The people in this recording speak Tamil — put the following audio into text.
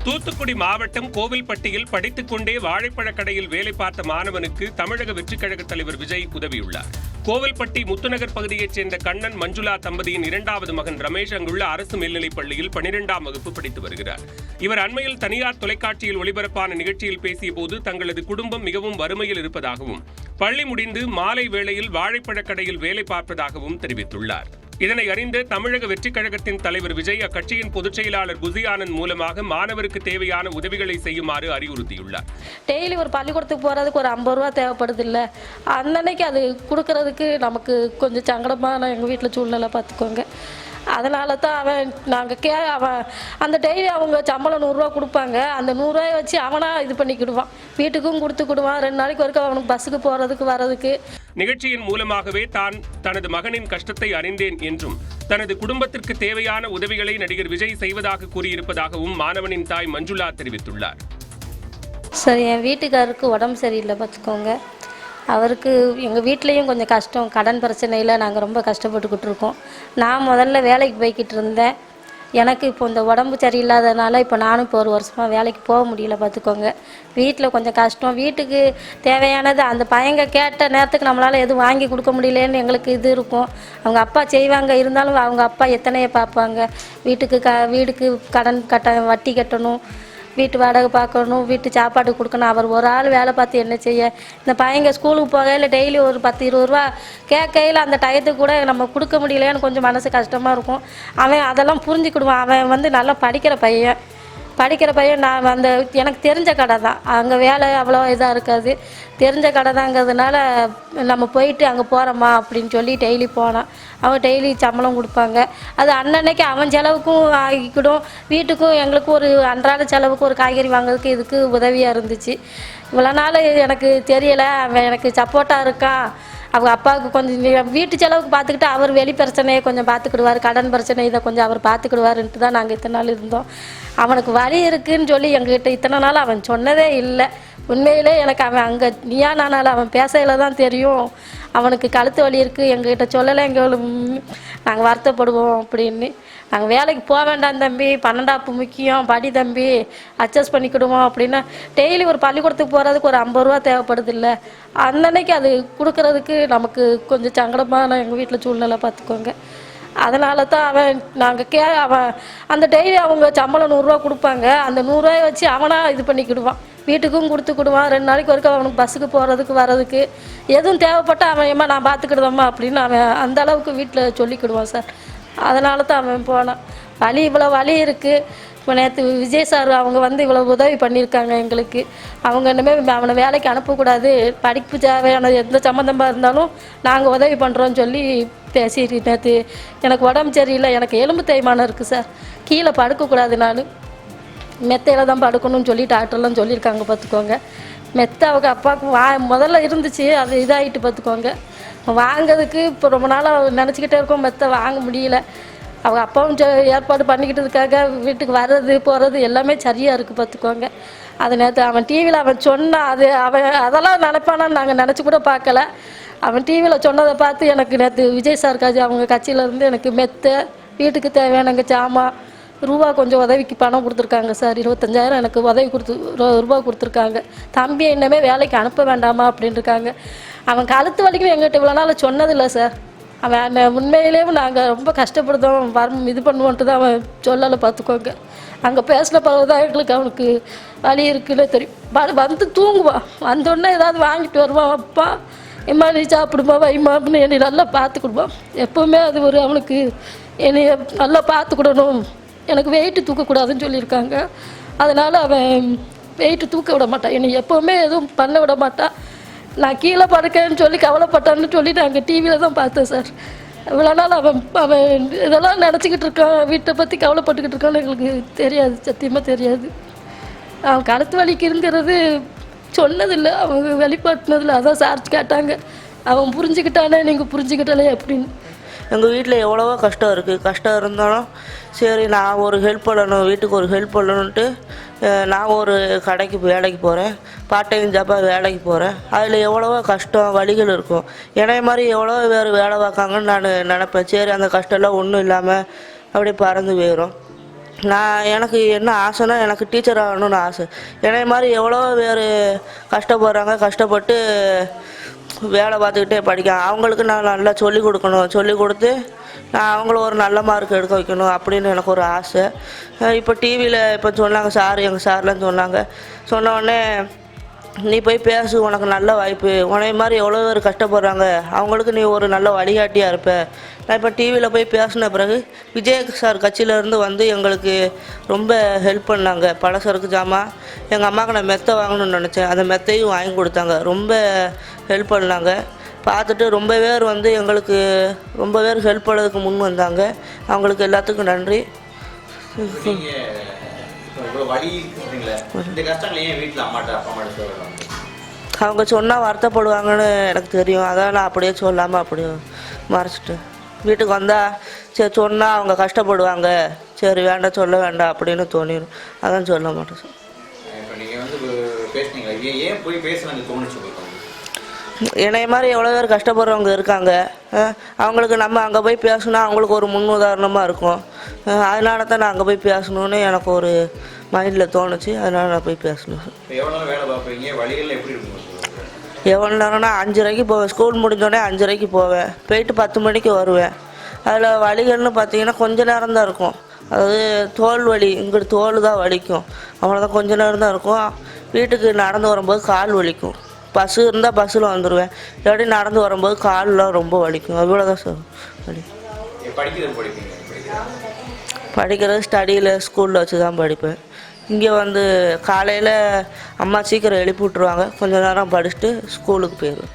தூத்துக்குடி மாவட்டம் கோவில்பட்டியில் படித்துக் கொண்டே வாழைப்பழக் கடையில் வேலை பார்த்த மாணவனுக்கு தமிழக வெற்றிக் கழக தலைவர் விஜய் உதவியுள்ளார். கோவில்பட்டி முத்துநகர் பகுதியைச் சேர்ந்த கண்ணன் மஞ்சுளா தம்பதியின் இரண்டாவது மகன் ரமேஷ் அங்குள்ள அரசு மேல்நிலைப் பள்ளியில் 12ஆம் வகுப்பு படித்து வருகிறார். இவர் அண்மையில் தனியார் தொலைக்காட்சியில் ஒளிபரப்பான நிகழ்ச்சியில் பேசியபோது தங்களது குடும்பம் மிகவும் வறுமையில் இருப்பதாகவும் பள்ளி முடிந்து மாலை வேளையில் வாழைப்பழக் கடையில் வேலை பார்ப்பதாகவும் தெரிவித்துள்ளார். இதனை அறிந்த தமிழக வெற்றிக் கழகத்தின் தலைவர் விஜய் அக்கட்சியின் பொதுச் செயலாளர் குசி ஆனந்த் மூலமாக மாணவருக்கு தேவையான உதவிகளை செய்யுமாறு அறிவுறுத்தியுள்ளார். டெய்லி ஒரு பள்ளிக்கூடத்துக்கு போகிறதுக்கு ஒரு 50 ரூபா தேவைப்படுது இல்லை, அன்னன்னைக்கு அது கொடுக்கறதுக்கு நமக்கு கொஞ்சம் சங்கடமான எங்கள் வீட்டில் சூழ்நிலை பார்த்துக்கோங்க. அதனால தான் அவன் அந்த டெய்லி அவங்க சம்பளம் 100 ரூபா கொடுப்பாங்க. அந்த 100 ரூபாயை வச்சு அவனாக இது பண்ணிக்கிடுவான், வீட்டுக்கும் கொடுத்துக்கிடுவான். 2 நாளைக்கு வரைக்கும் அவனுக்கு பஸ்ஸுக்கு போகிறதுக்கு வர்றதுக்கு. நிகழ்ச்சியின் மூலமாகவே தான் தனது மகனின் கஷ்டத்தை அறிந்தேன் என்றும் தனது குடும்பத்திற்கு தேவையான உதவிகளை நடிகர் விஜய் செய்வதாக கூறியிருப்பதாகவும் மாணவனின் தாய் மஞ்சுளா தெரிவித்துள்ளார். சரி, என் வீட்டுக்காரருக்கு உடம்பு சரியில்லை பார்த்துக்கோங்க. அவருக்கு எங்கள் வீட்லேயும் கொஞ்சம் கஷ்டம், கடன் பிரச்சனையில் நாங்கள் ரொம்ப கஷ்டப்பட்டுக்கிட்டு இருக்கோம். நான் முதல்ல வேலைக்கு போய்கிட்டு இருந்தேன். எனக்கு இப்போ இந்த உடம்பு சரியில்லாதனால இப்போ நானும் இப்போ 1 வருஷமாக வேலைக்கு போக முடியல பார்த்துக்கோங்க. வீட்டில் கொஞ்சம் கஷ்டம். வீட்டுக்கு தேவையானது அந்த பையங்க கேட்ட நேரத்துக்கு நம்மளால் எதுவும் வாங்கி கொடுக்க முடியலன்னு எங்களுக்கு இது இருக்கும். அவங்க அப்பா செய்வாங்க, இருந்தாலும் அவங்க அப்பா எத்தனையோ பார்ப்பாங்க. வீட்டுக்கு கடன் வட்டி கட்டணும், வீட்டு வாடகை பார்க்கணும், வீட்டு சாப்பாடு கொடுக்கணும். அவர் ஒரு ஆள் வேலை பார்த்து என்ன செய்ய? இந்த பையங்க ஸ்கூலுக்கு போகையில் டெய்லி ஒரு 10-20 ரூபா கேட்கையில் அந்த டயத்துக்கு கூட நம்ம கொடுக்க முடியலையான்னு கொஞ்சம் மனசு கஷ்டமாக இருக்கும். அவன் அதெல்லாம் புரிஞ்சுக்கிடுவான். அவன் நல்லா படிக்கிற பையன். நான் எனக்கு தெரிஞ்ச கடை தான், அங்கே வேலை அவ்வளோ இதாக இருக்காது. தெரிஞ்ச கடை தாங்கிறதுனால நம்ம போயிட்டு அங்கே போகிறோமா அப்படின்னு சொல்லி டெய்லி போனான். அவன் டெய்லி சம்பளம் கொடுப்பாங்க. அது அன்னன்னைக்கு அவன் செலவுக்கும் ஆகிக்கிடும், வீட்டுக்கும் எங்களுக்கும் ஒரு அன்றாட செலவுக்கு ஒரு காய்கறி வாங்குறதுக்கு இதுக்கு உதவியாக இருந்துச்சு. இவ்வளோ நாள் எனக்கு தெரியலை, அவன் எனக்கு சப்போர்ட்டாக இருக்கான். அவங்க அப்பாவுக்கு கொஞ்சம் வீட்டு செலவுக்கு பார்த்துக்கிட்டு அவர் வெளி பிரச்சனையை கொஞ்சம் பார்த்துக்கிடுவார், கடன் பிரச்சனை இதை கொஞ்சம் அவர் பார்த்துக்கிடுவாருன்ட்டு தான் நாங்கள் இத்தனை நாள் இருந்தோம். அவனுக்கு வலி இருக்குதுன்னு சொல்லி எங்ககிட்ட இத்தனை நாள் அவன் சொன்னதே இல்லை. உண்மையிலே எனக்கு அவன் அங்கே நீயா நானாலும் அவன் பேசையில் தான் தெரியும் அவனுக்கு கழுத்து வலி இருக்குது. எங்ககிட்ட சொல்லலை, நாங்கள் வருத்தப்படுவோம் அப்படின்னு. நாங்கள் வேலைக்கு போக வேண்டாம் தம்பி, 12ஆப்பு முக்கியம், படி தம்பி, அட்ஜஸ்ட் பண்ணிக்கிடுவோம் அப்படின்னா டெய்லி ஒரு பள்ளிக்கூடத்துக்கு போகிறதுக்கு ஒரு 50 ரூபா தேவைப்படுது இல்லை, அன்னன்னைக்கு அது கொடுக்கறதுக்கு நமக்கு கொஞ்சம் சங்கடமான எங்கள் வீட்டில் சூழ்நிலை பார்த்துக்கோங்க. அதனால தான் அவன் அந்த டெய்லி அவங்க சம்பளம் 100 ரூபா கொடுப்பாங்க. அந்த 100 ரூபாயை வச்சு அவனாக இது பண்ணிக்கிடுவான், வீட்டுக்கும் கொடுத்துக்கிடுவான். 2 நாளைக்கு வரைக்கும் அவனுக்கு பஸ்ஸுக்கு போகிறதுக்கு வர்றதுக்கு எதுவும் தேவைப்பட்டால் அவன் ஏமா நான் பார்த்துக்கிடுதம்மா அப்படின்னு அவன் அந்த அளவுக்கு வீட்டில் சொல்லிக்கிடுவான் சார். அதனால தான் அவன் போனான். இவ்வளோ வலி இருக்குது. இப்போ நேற்று விஜய் சார் அவங்க இவ்வளோ உதவி பண்ணியிருக்காங்க எங்களுக்கு. அவங்க இனிமேல் அவனை வேலைக்கு அனுப்பக்கூடாது, படிப்பு தேவையான எந்த சம்மந்தமாக இருந்தாலும் நாங்கள் உதவி பண்ணுறோன்னு சொல்லி பேசிட்டு நேற்று எனக்கு உடம்பு சரியில்லை, எனக்கு எலும்பு தேய்மானம் இருக்குது சார், கீழே படுக்கக்கூடாது, நான் மெத்தையில் தான் படுக்கணும்னு சொல்லி டாக்டர்லாம் சொல்லியிருக்காங்க பார்த்துக்கோங்க. மெத்தை அவங்க அப்பாவுக்கு முதல்ல இருந்துச்சு, அது இதாகிட்டு பார்த்துக்கோங்க. வாங்கிறதுக்கு இப்போ ரொம்ப நாளாக நினச்சிக்கிட்டே இருக்கோம், மெத்தை வாங்க முடியல. அவங்க அப்பாவும் ஏற்பாடு பண்ணிக்கிட்டதுக்காக வீட்டுக்கு வர்றது போகிறது எல்லாமே சரியாக இருக்குது பார்த்துக்கோங்க. அது நேற்று அவன் டிவியில் அவன் சொன்னான், அவன் அதெல்லாம் நினைப்பானான்னு நாங்கள் நினச்சி கூட பார்க்கல. அவன் டிவியில் சொன்னதை பார்த்து எனக்கு நேற்று விஜய் சார் அவங்க கட்சியிலேருந்து எனக்கு மெத்தை, வீட்டுக்கு தேவையான சாமான் ரூபா கொஞ்சம் உதவிக்கு பணம் கொடுத்துருக்காங்க சார். 25,000 எனக்கு உதவி ரூபா கொடுத்துருக்காங்க. தம்பியை இன்னமே வேலைக்கு அனுப்ப வேண்டாமா அப்படின்னு இருக்காங்க. அவன் கழுத்து வலிக்கும் எங்கிட்ட இவ்வளோ நாள் சொன்னதில்லை சார். அவன் உண்மையிலேயே நாங்கள் ரொம்ப கஷ்டப்படுதோம் இது பண்ணுவோன்ட்டு தான் அவன் சொல்லலை பார்த்துக்கோங்க. அங்கே பேசின பிறகு தான் எங்களுக்கு அவனுக்கு வலி இருக்குன்னு தெரியும். வந்து தூங்குவான், வந்தோடனே ஏதாவது வாங்கிட்டு வருவான். அப்பா எம்மா நீ சாப்பிடுமா வைமா அப்படின்னு என்னை நல்லா பார்த்துக்கிடுவான். எப்போவுமே அது அவனுக்கு என்னை நல்லா பார்த்துக்கிடணும், எனக்கு வெயிட்டு தூக்கக்கூடாதுன்னு சொல்லியிருக்காங்க. அதனால் அவன் வெயிட்டு தூக்க விட மாட்டான், என்னை எப்போவுமே எதுவும் பண்ண விட மாட்டான். நான் கீழே படுக்கேன்னு சொல்லி கவலைப்பட்டான்னு சொல்லி நாங்கள் டிவியில் தான் பார்த்தேன் சார். இவ்வளோ நாள் அவன் இதெல்லாம் நினச்சிக்கிட்டு இருக்கான், வீட்டை பற்றி கவலைப்பட்டுக்கிட்டு இருக்கான்னு எங்களுக்கு தெரியாது, சத்தியமாக தெரியாது. அவன் கழுத்து வலிக்குங்கிறது சொன்னதில்லை, அவங்க வெளிப்பாட்டினதில்லை. அதான் சார் கேட்டாங்க, அவன் புரிஞ்சுக்கிட்டானே நீங்கள் புரிஞ்சுக்கிட்டாலே அப்படின்னு. எங்கள் வீட்டில் எவ்வளவோ கஷ்டம் இருக்குது. கஷ்டம் இருந்தாலும் சரி நான் ஒரு ஹெல்ப் பண்ணணும், வீட்டுக்கு ஒரு ஹெல்ப் பண்ணணுன்ட்டு நான் ஒரு கடைக்கு வேலைக்கு போகிறேன், பார்ட் டைம் ஜாப்பாக வேலைக்கு போகிறேன். அதில் எவ்வளவோ கஷ்டம் வலிகள் இருக்கும். என்னைய மாதிரி எவ்வளோ பேர் வேலை பார்க்காங்கன்னு நான் நினப்பேன். சரி அந்த கஷ்டம்லாம் ஒன்றும் இல்லாமல் அப்படியே பறந்து போயிடும். எனக்கு என்ன ஆசைன்னா எனக்கு டீச்சர் ஆகணும்னு ஆசை. என்னைய மாதிரி எவ்வளோ பேர் கஷ்டப்படுறாங்க, கஷ்டப்பட்டு வேலை பார்த்துக்கிட்டே படிக்க அவங்களுக்கு நான் நல்லா சொல்லிக் கொடுக்கணும், சொல்லிக் கொடுத்து நான் அவங்கள ஒரு நல்ல மார்க் எடுக்க வைக்கணும் அப்படின்னு எனக்கு ஒரு ஆசை. இப்போ டிவியில் இப்போ சொன்னாங்க எங்கள் சார்லாம் சொன்ன உடனே நீ போய் பேசு, உனக்கு நல்ல வாய்ப்பு, உன்னை மாதிரி எவ்வளோ பேர் கஷ்டப்படுறாங்க, அவங்களுக்கு நீ ஒரு நல்ல வழிகாட்டியாக இருப்ப. நான் இப்போ டிவியில் போய் பேசின பிறகு விஜய் சார் கட்சியிலேருந்து வந்து எங்களுக்கு ரொம்ப ஹெல்ப் பண்ணாங்க. பலசரக்கு ஜாமான் எங்கள் அம்மாவுக்கு நான் மெத்தை வாங்கணும்னு நினச்சேன், அந்த மெத்தையும் வாங்கி கொடுத்தாங்க. ரொம்ப ஹெல்ப் பண்ணாங்க. பார்த்துட்டு ரொம்ப பேர் வந்து எங்களுக்கு ரொம்ப பேர் ஹெல்ப் பண்ணதுக்கு முன் வந்தாங்க. அவங்களுக்கு எல்லாத்துக்கும் நன்றி. அவங்க சொன்னால் வருத்தப்படுவாங்கன்னு எனக்கு தெரியும், அதான் நான் அப்படியே சொல்லாமல் அப்படியே மறைச்சிட்டேன். வீட்டுக்கு வந்தால் சரி சொன்னால் அவங்க கஷ்டப்படுவாங்க, சரி வேண்டாம் சொல்ல வேண்டாம் அப்படின்னு தோணிடும், அதான் சொல்ல மாட்டேன் சார். என்னைய மாதிரி எவ்வளோ பேர் கஷ்டப்படுறவங்க இருக்காங்க, அவங்களுக்கு நம்ம அங்கே போய் பேசினா அவங்களுக்கு ஒரு முன் உதாரணமாக இருக்கும். அதனால தான் நான் அங்கே போய் பேசணுன்னு எனக்கு ஒரு மைண்டில் தோணுச்சு, அதனால் நான் போய் பேசணும் சார். எவ்வளோ நேரம்னா 5:30 போவேன், ஸ்கூல் முடிஞ்சோடனே 5:30 போவேன், போயிட்டு 10 மணிக்கு வருவேன். அதில் வலிகள்னு பார்த்தீங்கன்னா கொஞ்ச நேரம் தான் இருக்கும், அதாவது தோல் வலி, இங்கிட்டு தோல் தான் வலிக்கும், அவ்வளோதான், கொஞ்ச நேரம் தான் இருக்கும். வீட்டுக்கு நடந்து வரும்போது கால் வலிக்கும், பஸ்ஸு இருந்தால் பஸ்ஸில் வந்துடுவேன், இல்லாட்டி நடந்து வரும்போது கால்லாம் ரொம்ப வலிக்கும், அவ்வளோதான் சார் வலி. படிக்கிறது ஸ்டடியில் ஸ்கூலில் வச்சு தான் படிப்பேன். இங்கே வந்து காலையில் அம்மா சீக்கிரம் எழுப்பி விட்ருவாங்க, கொஞ்சம் நேரம் படிச்சுட்டு ஸ்கூலுக்கு போயிடுவேன்.